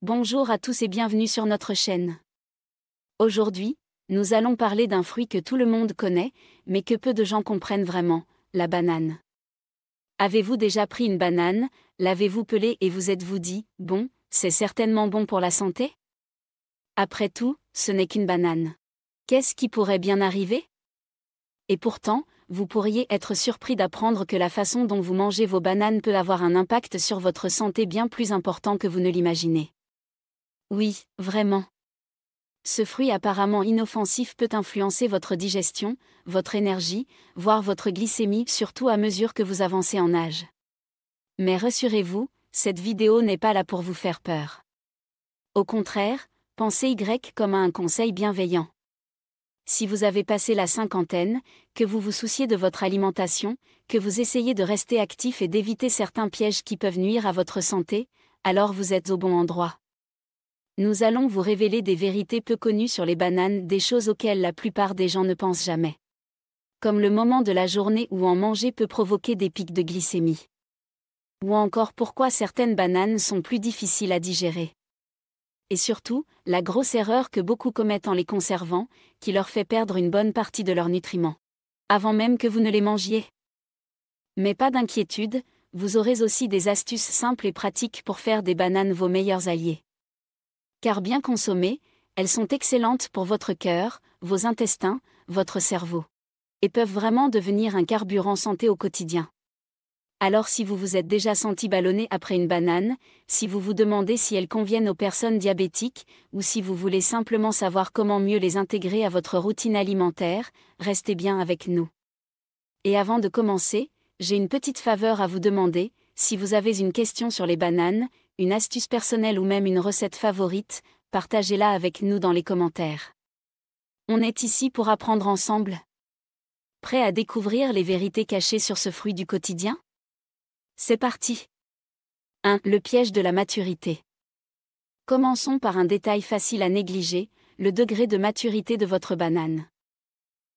Bonjour à tous et bienvenue sur notre chaîne. Aujourd'hui, nous allons parler d'un fruit que tout le monde connaît, mais que peu de gens comprennent vraiment, la banane. Avez-vous déjà pris une banane, l'avez-vous pelée et vous êtes-vous dit, bon, c'est certainement bon pour la santé? Après tout, ce n'est qu'une banane. Qu'est-ce qui pourrait bien arriver? Et pourtant, vous pourriez être surpris d'apprendre que la façon dont vous mangez vos bananes peut avoir un impact sur votre santé bien plus important que vous ne l'imaginez. Oui, vraiment. Ce fruit apparemment inoffensif peut influencer votre digestion, votre énergie, voire votre glycémie, surtout à mesure que vous avancez en âge. Mais rassurez-vous, cette vidéo n'est pas là pour vous faire peur. Au contraire, pensez Y comme à un conseil bienveillant. Si vous avez passé la cinquantaine, que vous vous souciez de votre alimentation, que vous essayez de rester actif et d'éviter certains pièges qui peuvent nuire à votre santé, alors vous êtes au bon endroit. Nous allons vous révéler des vérités peu connues sur les bananes, des choses auxquelles la plupart des gens ne pensent jamais. Comme le moment de la journée où en manger peut provoquer des pics de glycémie. Ou encore pourquoi certaines bananes sont plus difficiles à digérer. Et surtout, la grosse erreur que beaucoup commettent en les conservant, qui leur fait perdre une bonne partie de leurs nutriments. Avant même que vous ne les mangiez. Mais pas d'inquiétude, vous aurez aussi des astuces simples et pratiques pour faire des bananes vos meilleurs alliés. Car bien consommées, elles sont excellentes pour votre cœur, vos intestins, votre cerveau. Et peuvent vraiment devenir un carburant santé au quotidien. Alors si vous vous êtes déjà senti ballonné après une banane, si vous vous demandez si elles conviennent aux personnes diabétiques, ou si vous voulez simplement savoir comment mieux les intégrer à votre routine alimentaire, restez bien avec nous. Et avant de commencer, j'ai une petite faveur à vous demander, si vous avez une question sur les bananes, une astuce personnelle ou même une recette favorite, partagez-la avec nous dans les commentaires. On est ici pour apprendre ensemble. Prêt à découvrir les vérités cachées sur ce fruit du quotidien? C'est parti. 1. Le piège de la maturité. Commençons par un détail facile à négliger, le degré de maturité de votre banane.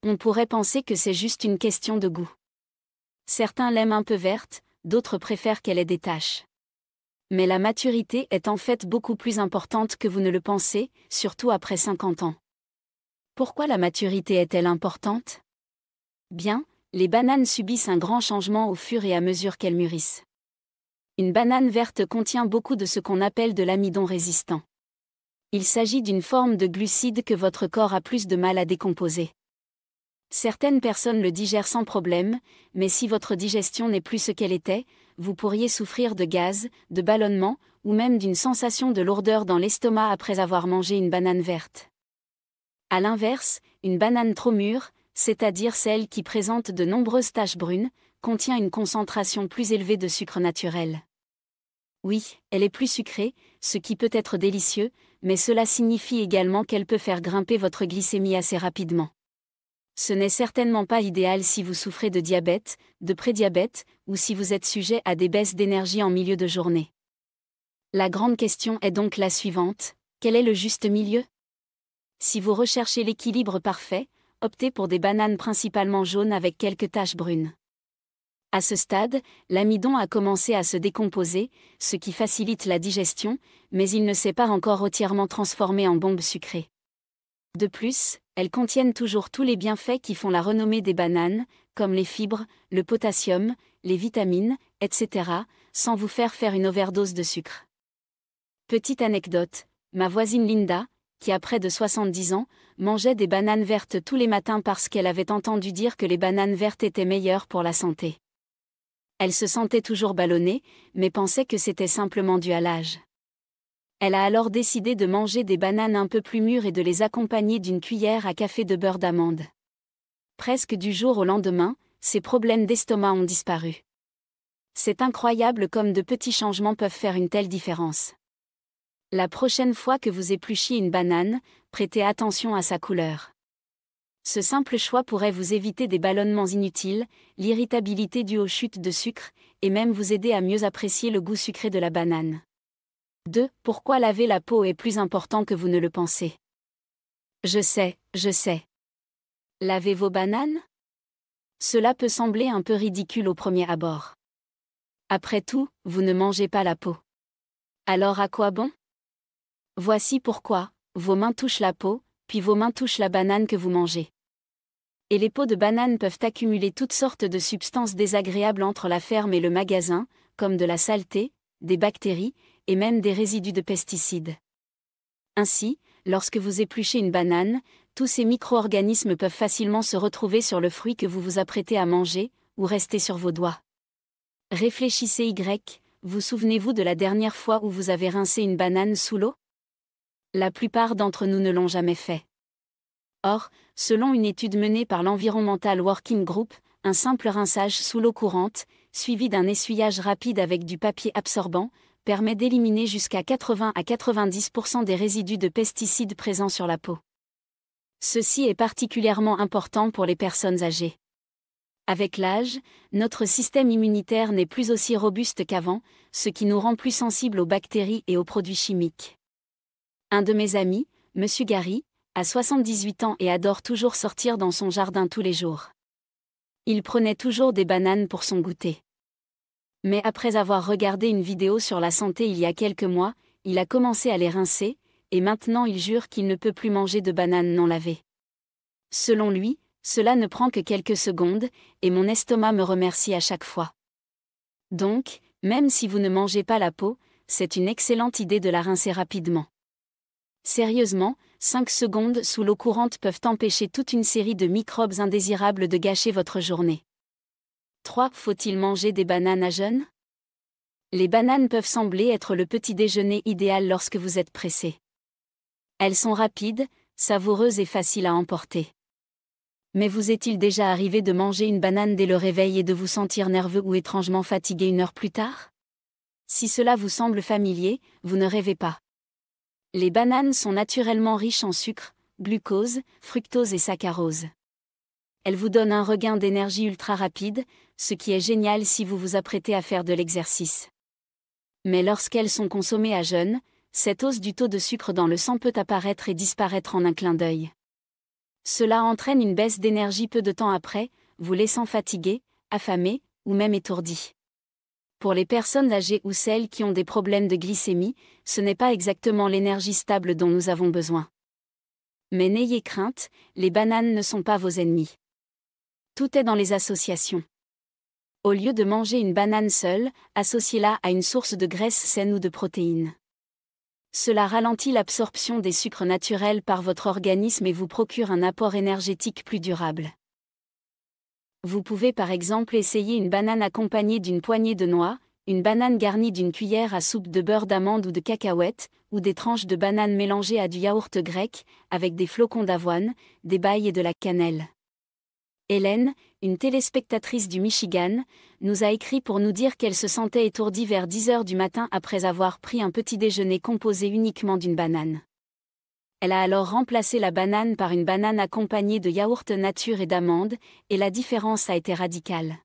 On pourrait penser que c'est juste une question de goût. Certains l'aiment un peu verte, d'autres préfèrent qu'elle ait des taches. Mais la maturité est en fait beaucoup plus importante que vous ne le pensez, surtout après 50 ans. Pourquoi la maturité est-elle importante? Bien, les bananes subissent un grand changement au fur et à mesure qu'elles mûrissent. Une banane verte contient beaucoup de ce qu'on appelle de l'amidon résistant. Il s'agit d'une forme de glucide que votre corps a plus de mal à décomposer. Certaines personnes le digèrent sans problème, mais si votre digestion n'est plus ce qu'elle était, vous pourriez souffrir de gaz, de ballonnement, ou même d'une sensation de lourdeur dans l'estomac après avoir mangé une banane verte. À l'inverse, une banane trop mûre, c'est-à-dire celle qui présente de nombreuses taches brunes, contient une concentration plus élevée de sucre naturel. Oui, elle est plus sucrée, ce qui peut être délicieux, mais cela signifie également qu'elle peut faire grimper votre glycémie assez rapidement. Ce n'est certainement pas idéal si vous souffrez de diabète, de prédiabète, ou si vous êtes sujet à des baisses d'énergie en milieu de journée. La grande question est donc la suivante, quel est le juste milieu? Si vous recherchez l'équilibre parfait, optez pour des bananes principalement jaunes avec quelques taches brunes. À ce stade, l'amidon a commencé à se décomposer, ce qui facilite la digestion, mais il ne s'est pas encore entièrement transformé en bombes sucrées. De plus, elles contiennent toujours tous les bienfaits qui font la renommée des bananes, comme les fibres, le potassium, les vitamines, etc., sans vous faire une overdose de sucre. Petite anecdote, ma voisine Linda, qui a près de 70 ans, mangeait des bananes vertes tous les matins parce qu'elle avait entendu dire que les bananes vertes étaient meilleures pour la santé. Elle se sentait toujours ballonnée, mais pensait que c'était simplement dû à l'âge. Elle a alors décidé de manger des bananes un peu plus mûres et de les accompagner d'une cuillère à café de beurre d'amande. Presque du jour au lendemain, ses problèmes d'estomac ont disparu. C'est incroyable comme de petits changements peuvent faire une telle différence. La prochaine fois que vous épluchiez une banane, prêtez attention à sa couleur. Ce simple choix pourrait vous éviter des ballonnements inutiles, l'irritabilité due aux chutes de sucre, et même vous aider à mieux apprécier le goût sucré de la banane. 2. Pourquoi laver la peau est plus important que vous ne le pensez? Je sais. Lavez vos bananes? Cela peut sembler un peu ridicule au premier abord. Après tout, vous ne mangez pas la peau. Alors à quoi bon? Voici pourquoi, vos mains touchent la peau, puis vos mains touchent la banane que vous mangez. Et les peaux de banane peuvent accumuler toutes sortes de substances désagréables entre la ferme et le magasin, comme de la saleté, des bactéries, et même des résidus de pesticides. Ainsi, lorsque vous épluchez une banane, tous ces micro-organismes peuvent facilement se retrouver sur le fruit que vous vous apprêtez à manger, ou rester sur vos doigts. Réfléchissez vous souvenez-vous de la dernière fois où vous avez rincé une banane sous l'eau? La plupart d'entre nous ne l'ont jamais fait. Or, selon une étude menée par l'Environmental Working Group, un simple rinçage sous l'eau courante, suivi d'un essuyage rapide avec du papier absorbant, permet d'éliminer jusqu'à 80 à 90% des résidus de pesticides présents sur la peau. Ceci est particulièrement important pour les personnes âgées. Avec l'âge, notre système immunitaire n'est plus aussi robuste qu'avant, ce qui nous rend plus sensibles aux bactéries et aux produits chimiques. Un de mes amis, M. Gary, a 78 ans et adore toujours sortir dans son jardin tous les jours. Il prenait toujours des bananes pour son goûter. Mais après avoir regardé une vidéo sur la santé il y a quelques mois, il a commencé à les rincer, et maintenant il jure qu'il ne peut plus manger de bananes non lavées. Selon lui, cela ne prend que quelques secondes, et mon estomac me remercie à chaque fois. Donc, même si vous ne mangez pas la peau, c'est une excellente idée de la rincer rapidement. Sérieusement, 5 secondes sous l'eau courante peuvent empêcher toute une série de microbes indésirables de gâcher votre journée. 3. Faut-il manger des bananes à jeun? Les bananes peuvent sembler être le petit déjeuner idéal lorsque vous êtes pressé. Elles sont rapides, savoureuses et faciles à emporter. Mais vous est-il déjà arrivé de manger une banane dès le réveil et de vous sentir nerveux ou étrangement fatigué une heure plus tard? Si cela vous semble familier, vous ne rêvez pas. Les bananes sont naturellement riches en sucre, glucose, fructose et saccharose. Elles vous donnent un regain d'énergie ultra rapide, ce qui est génial si vous vous apprêtez à faire de l'exercice. Mais lorsqu'elles sont consommées à jeun, cette hausse du taux de sucre dans le sang peut apparaître et disparaître en un clin d'œil. Cela entraîne une baisse d'énergie peu de temps après, vous laissant fatigué, affamé, ou même étourdi. Pour les personnes âgées ou celles qui ont des problèmes de glycémie, ce n'est pas exactement l'énergie stable dont nous avons besoin. Mais n'ayez crainte, les bananes ne sont pas vos ennemis. Tout est dans les associations. Au lieu de manger une banane seule, associez-la à une source de graisse saine ou de protéines. Cela ralentit l'absorption des sucres naturels par votre organisme et vous procure un apport énergétique plus durable. Vous pouvez par exemple essayer une banane accompagnée d'une poignée de noix, une banane garnie d'une cuillère à soupe de beurre d'amande ou de cacahuètes, ou des tranches de banane mélangées à du yaourt grec, avec des flocons d'avoine, des bailles et de la cannelle. Hélène, une téléspectatrice du Michigan, nous a écrit pour nous dire qu'elle se sentait étourdie vers 10 heures du matin après avoir pris un petit déjeuner composé uniquement d'une banane. Elle a alors remplacé la banane par une banane accompagnée de yaourt nature et d'amandes, et la différence a été radicale.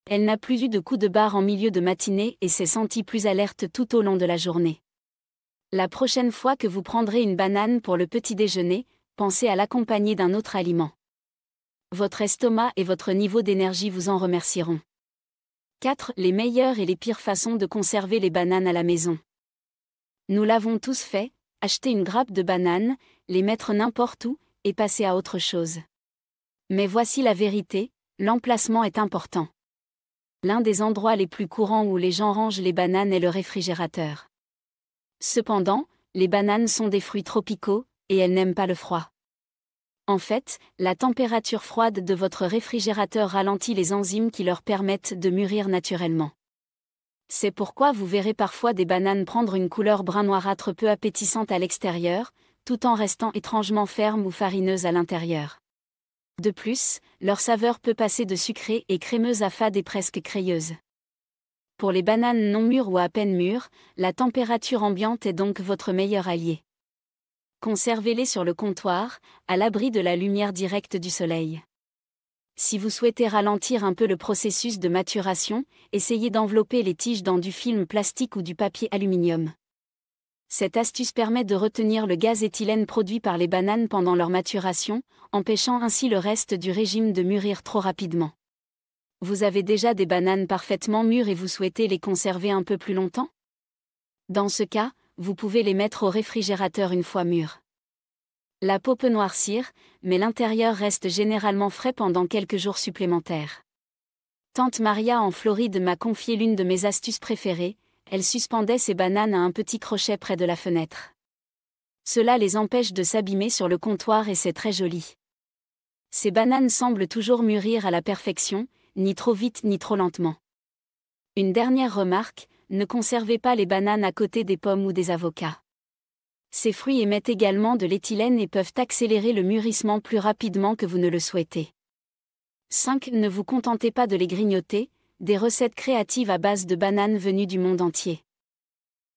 Elle n'a plus eu de coups de barre en milieu de matinée et s'est sentie plus alerte tout au long de la journée. La prochaine fois que vous prendrez une banane pour le petit déjeuner, pensez à l'accompagner d'un autre aliment. Votre estomac et votre niveau d'énergie vous en remercieront. 4. Les meilleures et les pires façons de conserver les bananes à la maison. Nous l'avons tous fait, acheter une grappe de bananes, les mettre n'importe où, et passer à autre chose. Mais voici la vérité, l'emplacement est important. L'un des endroits les plus courants où les gens rangent les bananes est le réfrigérateur. Cependant, les bananes sont des fruits tropicaux, et elles n'aiment pas le froid. En fait, la température froide de votre réfrigérateur ralentit les enzymes qui leur permettent de mûrir naturellement. C'est pourquoi vous verrez parfois des bananes prendre une couleur brun noirâtre peu appétissante à l'extérieur, tout en restant étrangement fermes ou farineuses à l'intérieur. De plus, leur saveur peut passer de sucrée et crémeuse à fade et presque crayeuse. Pour les bananes non mûres ou à peine mûres, la température ambiante est donc votre meilleur allié. Conservez-les sur le comptoir, à l'abri de la lumière directe du soleil. Si vous souhaitez ralentir un peu le processus de maturation, essayez d'envelopper les tiges dans du film plastique ou du papier aluminium. Cette astuce permet de retenir le gaz éthylène produit par les bananes pendant leur maturation, empêchant ainsi le reste du régime de mûrir trop rapidement. Vous avez déjà des bananes parfaitement mûres et vous souhaitez les conserver un peu plus longtemps? Dans ce cas, vous pouvez les mettre au réfrigérateur une fois mûrs. La peau peut noircir, mais l'intérieur reste généralement frais pendant quelques jours supplémentaires. Tante Maria en Floride m'a confié l'une de mes astuces préférées, elle suspendait ses bananes à un petit crochet près de la fenêtre. Cela les empêche de s'abîmer sur le comptoir et c'est très joli. Ces bananes semblent toujours mûrir à la perfection, ni trop vite ni trop lentement. Une dernière remarque, ne conservez pas les bananes à côté des pommes ou des avocats. Ces fruits émettent également de l'éthylène et peuvent accélérer le mûrissement plus rapidement que vous ne le souhaitez. 5. Ne vous contentez pas de les grignoter, des recettes créatives à base de bananes venues du monde entier.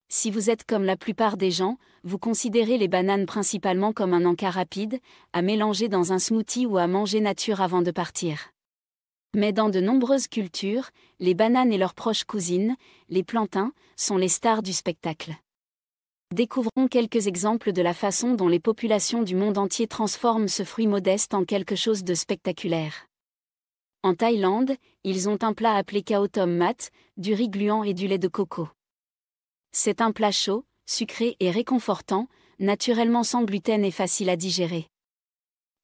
Si vous êtes comme la plupart des gens, vous considérez les bananes principalement comme un encas rapide, à mélanger dans un smoothie ou à manger nature avant de partir. Mais dans de nombreuses cultures, les bananes et leurs proches cousines, les plantains, sont les stars du spectacle. Découvrons quelques exemples de la façon dont les populations du monde entier transforment ce fruit modeste en quelque chose de spectaculaire. En Thaïlande, ils ont un plat appelé khao tom mat, du riz gluant et du lait de coco. C'est un plat chaud, sucré et réconfortant, naturellement sans gluten et facile à digérer.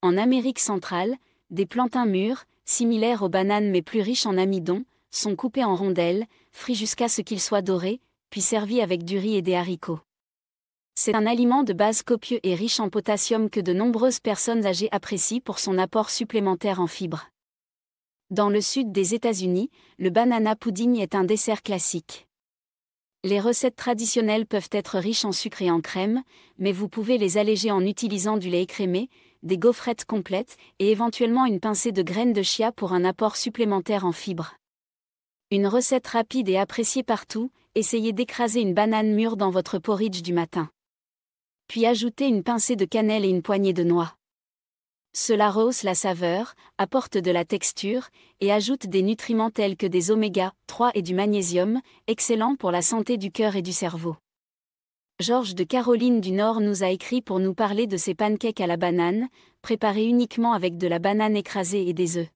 En Amérique centrale, des plantains mûrs, similaires aux bananes mais plus riches en amidon, sont coupés en rondelles, frits jusqu'à ce qu'ils soient dorés, puis servis avec du riz et des haricots. C'est un aliment de base copieux et riche en potassium que de nombreuses personnes âgées apprécient pour son apport supplémentaire en fibres. Dans le sud des États-Unis, le banana pudding est un dessert classique. Les recettes traditionnelles peuvent être riches en sucre et en crème, mais vous pouvez les alléger en utilisant du lait écrémé, des gaufrettes complètes et éventuellement une pincée de graines de chia pour un apport supplémentaire en fibres. Une recette rapide et appréciée partout, essayez d'écraser une banane mûre dans votre porridge du matin. Puis ajoutez une pincée de cannelle et une poignée de noix. Cela rehausse la saveur, apporte de la texture, et ajoute des nutriments tels que des oméga 3 et du magnésium, excellents pour la santé du cœur et du cerveau. Georges de Caroline du Nord nous a écrit pour nous parler de ses pancakes à la banane, préparés uniquement avec de la banane écrasée et des œufs.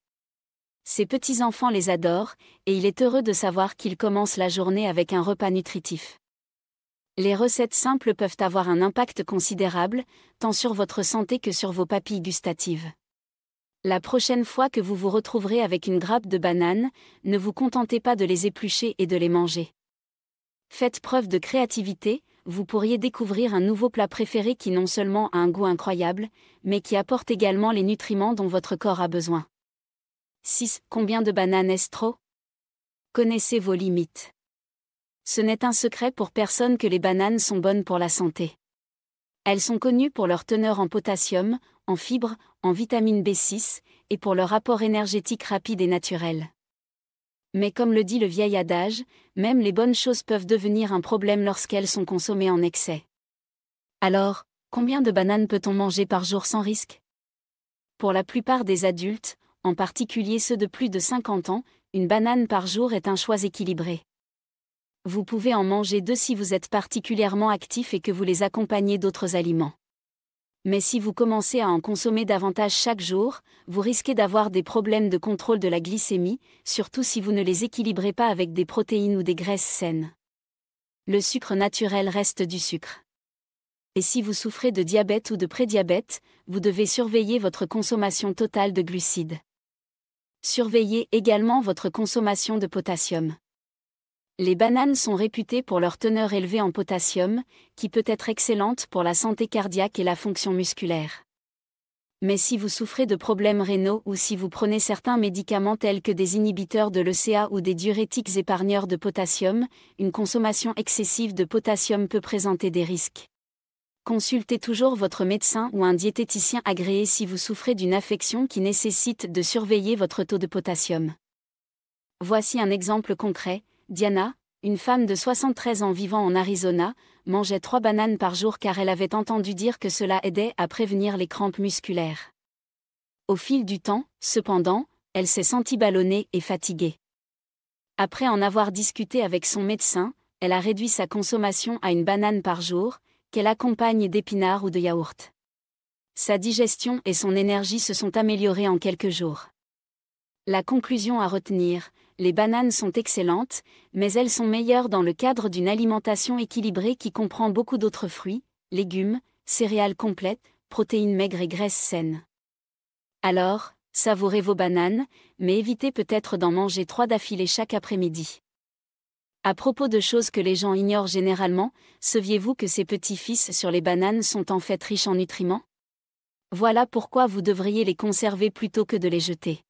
Ses petits-enfants les adorent, et il est heureux de savoir qu'il commence la journée avec un repas nutritif. Les recettes simples peuvent avoir un impact considérable, tant sur votre santé que sur vos papilles gustatives. La prochaine fois que vous vous retrouverez avec une grappe de bananes, ne vous contentez pas de les éplucher et de les manger. Faites preuve de créativité, vous pourriez découvrir un nouveau plat préféré qui non seulement a un goût incroyable, mais qui apporte également les nutriments dont votre corps a besoin. 6. Combien de bananes est-ce trop ? Connaissez vos limites. Ce n'est un secret pour personne que les bananes sont bonnes pour la santé. Elles sont connues pour leur teneur en potassium, en fibres, en vitamine B6, et pour leur apport énergétique rapide et naturel. Mais comme le dit le vieil adage, même les bonnes choses peuvent devenir un problème lorsqu'elles sont consommées en excès. Alors, combien de bananes peut-on manger par jour sans risque ? Pour la plupart des adultes, en particulier ceux de plus de 50 ans, une banane par jour est un choix équilibré. Vous pouvez en manger 2 si vous êtes particulièrement actif et que vous les accompagnez d'autres aliments. Mais si vous commencez à en consommer davantage chaque jour, vous risquez d'avoir des problèmes de contrôle de la glycémie, surtout si vous ne les équilibrez pas avec des protéines ou des graisses saines. Le sucre naturel reste du sucre. Et si vous souffrez de diabète ou de prédiabète, vous devez surveiller votre consommation totale de glucides. Surveillez également votre consommation de potassium. Les bananes sont réputées pour leur teneur élevée en potassium, qui peut être excellente pour la santé cardiaque et la fonction musculaire. Mais si vous souffrez de problèmes rénaux ou si vous prenez certains médicaments tels que des inhibiteurs de l'ECA ou des diurétiques épargneurs de potassium, une consommation excessive de potassium peut présenter des risques. Consultez toujours votre médecin ou un diététicien agréé si vous souffrez d'une affection qui nécessite de surveiller votre taux de potassium. Voici un exemple concret. Diana, une femme de 73 ans vivant en Arizona, mangeait 3 bananes par jour car elle avait entendu dire que cela aidait à prévenir les crampes musculaires. Au fil du temps, cependant, elle s'est sentie ballonnée et fatiguée. Après en avoir discuté avec son médecin, elle a réduit sa consommation à une banane par jour, qu'elle accompagne d'épinards ou de yaourt. Sa digestion et son énergie se sont améliorées en quelques jours. La conclusion à retenir, les bananes sont excellentes, mais elles sont meilleures dans le cadre d'une alimentation équilibrée qui comprend beaucoup d'autres fruits, légumes, céréales complètes, protéines maigres et graisses saines. Alors, savourez vos bananes, mais évitez peut-être d'en manger 3 d'affilée chaque après-midi. À propos de choses que les gens ignorent généralement, saviez-vous que ces petits-fils sur les bananes sont en fait riches en nutriments? Voilà pourquoi vous devriez les conserver plutôt que de les jeter.